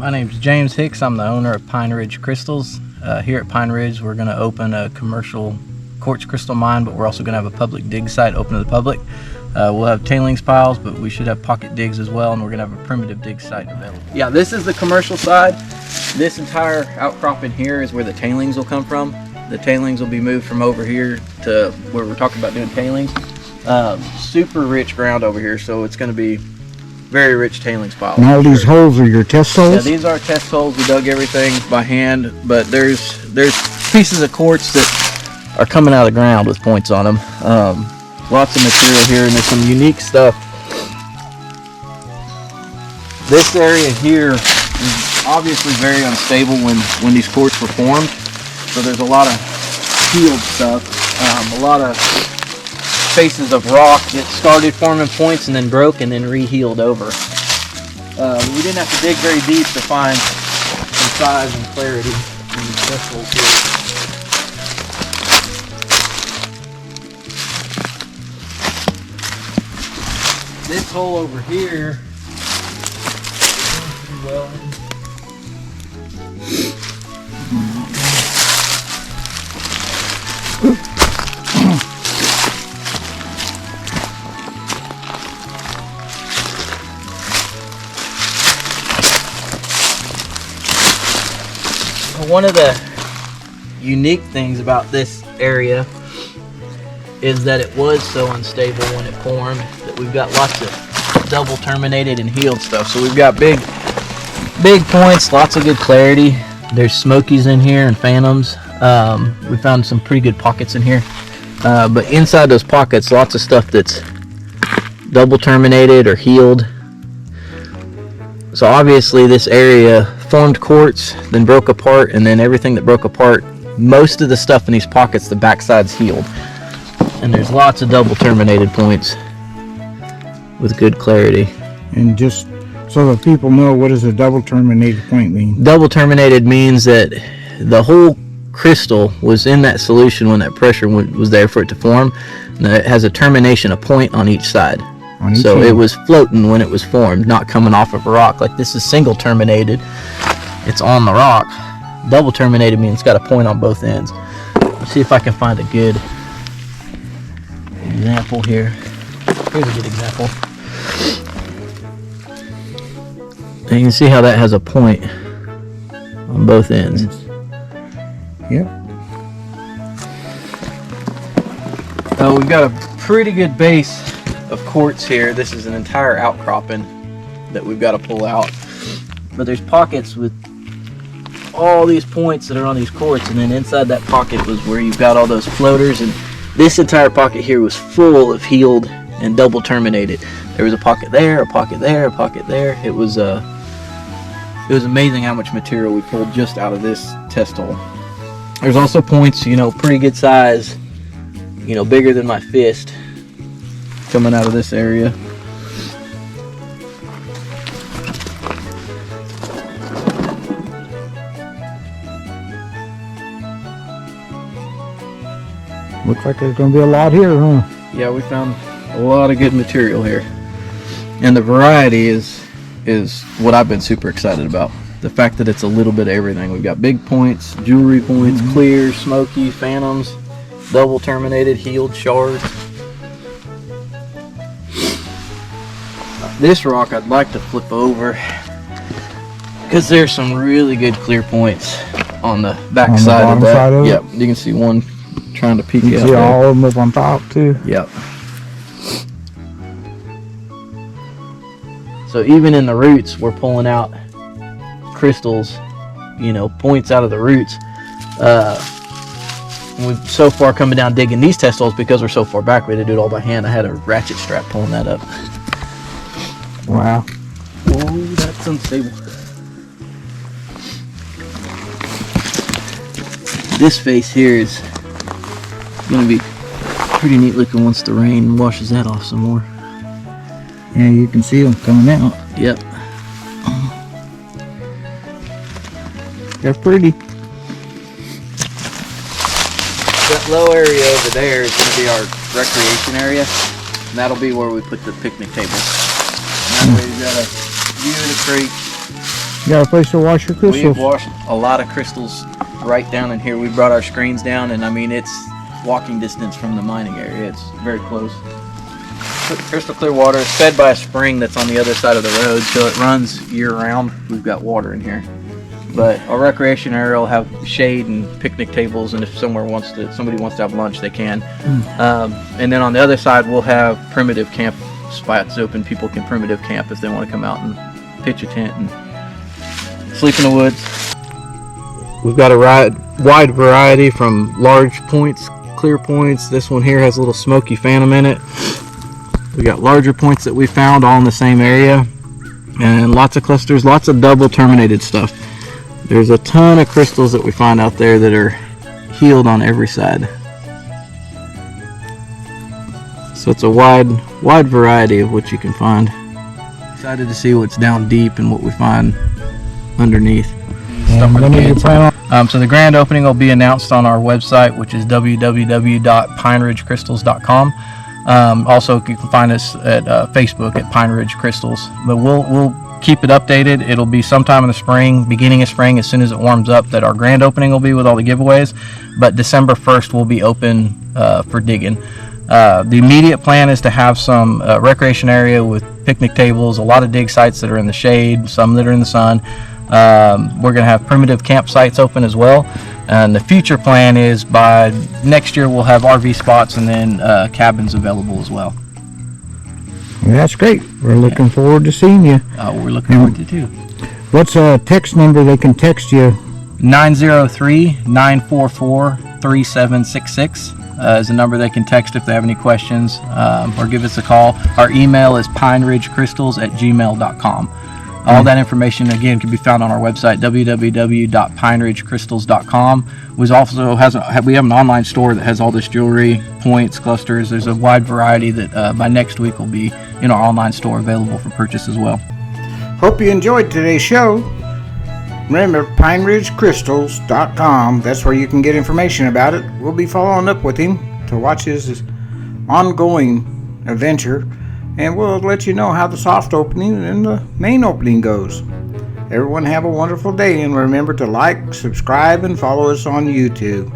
My name's James Hicks. I'm the owner of Pine Ridge Crystals. Here at Pine Ridge, we're going to open a commercial quartz crystal mine, but we're also going to have a public dig site open to the public. We'll have tailings piles, but we should have pocket digs as well, and we're going to have a primitive dig site available. Yeah, this is the commercial side. This entire outcropping here is where the tailings will come from. The tailings will be moved from over here to where we're talking about doing tailings. Super rich ground over here, so it's going to be very rich tailings piles. And all these holes are your test holes? Yeah, these are test holes. We dug everything by hand, but there's pieces of quartz that are coming out of the ground with points on them. Lots of material here, and there's some unique stuff. This area here is obviously very unstable when these quartz were formed, so there's a lot of healed stuff, a lot of faces of rock that started forming points and then broke and then re-healed over. We didn't have to dig very deep to find some size and clarity in these test holes here. This hole over here is pretty well. One of the unique things about this area is that it was so unstable when it formed that we've got lots of double terminated and healed stuff. So we've got big points, lots of good clarity. There's smokies in here and phantoms. We found some pretty good pockets in here. But inside those pockets, lots of stuff that's double terminated or healed. So obviously this area formed quartz, then broke apart, and then everything that broke apart, most of the stuff in these pockets, the backside's healed. And there's lots of double terminated points with good clarity. And just so that people know, what does a double terminated point mean? Double terminated means that the whole crystal was in that solution when that pressure was there for it to form. And it has a termination, a point on each side. So it was floating when it was formed, not coming off of a rock. Like this is single terminated, it's on the rock. Double terminated means it's got a point on both ends. Let's see if I can find a good example here. Here's a good example. And you can see how that has a point on both ends. Yep. We've got a pretty good base of quartz here. This is an entire outcropping that we've got to pull out, but there's pockets with all these points that are on these quartz, and then inside that pocket was where you've got all those floaters, and this entire pocket here was full of healed and double terminated. There was a pocket there, a pocket there, a pocket there. It was amazing how much material we pulled just out of this test hole. There's also points, pretty good size, bigger than my fist, coming out of this area. Looks like there's going to be a lot here, huh? Yeah, we found a lot of good material here. And the variety is what I've been super excited about. The fact that it's a little bit of everything. We've got big points, jewelry points, clear, smoky, phantoms, double terminated, healed shards. This rock I'd like to flip over because there's some really good clear points on the back side of that. Side of yep, you can see one trying to peek out. You can see all of them up on top too. Yep. So even in the roots, we're pulling out crystals, points out of the roots. We've so far coming down digging these test holes because we're so far back. We had to do it all by hand. I had a ratchet strap pulling that up. Wow. Oh, that's unstable. This face here is going to be pretty neat looking once the rain washes that off some more. Yeah, you can see them coming out. Yep. They're pretty. That low area over there is going to be our recreation area, and that'll be where we put the picnic tables. And that way you've got a view of the creek. got a place to wash your crystals. We've washed a lot of crystals right down in here. We brought our screens down, and I mean, it's walking distance from the mining area. It's very close. Crystal clear water. It's fed by a spring that's on the other side of the road, so it runs year round. We've got water in here. But our recreation area will have shade and picnic tables, and if somebody wants to have lunch, they can. And then on the other side, we'll have primitive camp spots open. People can primitive camp if they want to come out and pitch a tent and sleep in the woods. We've got a wide variety from large points, clear points. This one here has a little smoky phantom in it. We got larger points that we found all in the same area, and lots of clusters, lots of double terminated stuff. There's a ton of crystals that we find out there that are healed on every side. So it's a wide variety of what you can find. Excited to see what's down deep and what we find underneath. And when do you plan on? So the grand opening will be announced on our website, which is www.pineridgecrystals.com. Also, you can find us at Facebook at Pine Ridge Crystals. But we'll keep it updated. It'll be sometime in the spring, beginning of spring, as soon as it warms up, that our grand opening will be with all the giveaways. But December 1st will be open for digging. The immediate plan is to have some recreation area with picnic tables, a lot of dig sites that are in the shade, some that are in the sun. We're going to have primitive campsites open as well. And the future plan is by next year we'll have RV spots and then cabins available as well. Well, that's great. We're looking forward to seeing you. We're looking forward to too. What's a text number they can text you? 903-944-3766 is a number they can text if they have any questions, or give us a call. Our email is pineridgecrystals@gmail.com. All that information, again, can be found on our website, www.pineridgecrystals.com. We have an online store that has all this jewelry, points, clusters. There's a wide variety that by next week will be in our online store available for purchase as well. Hope you enjoyed today's show. Remember, pineridgecrystals.com. That's where you can get information about it. We'll be following up with him to watch his ongoing adventure. And we'll let you know how the soft opening and the main opening goes. Everyone have a wonderful day, and remember to like, subscribe, and follow us on YouTube.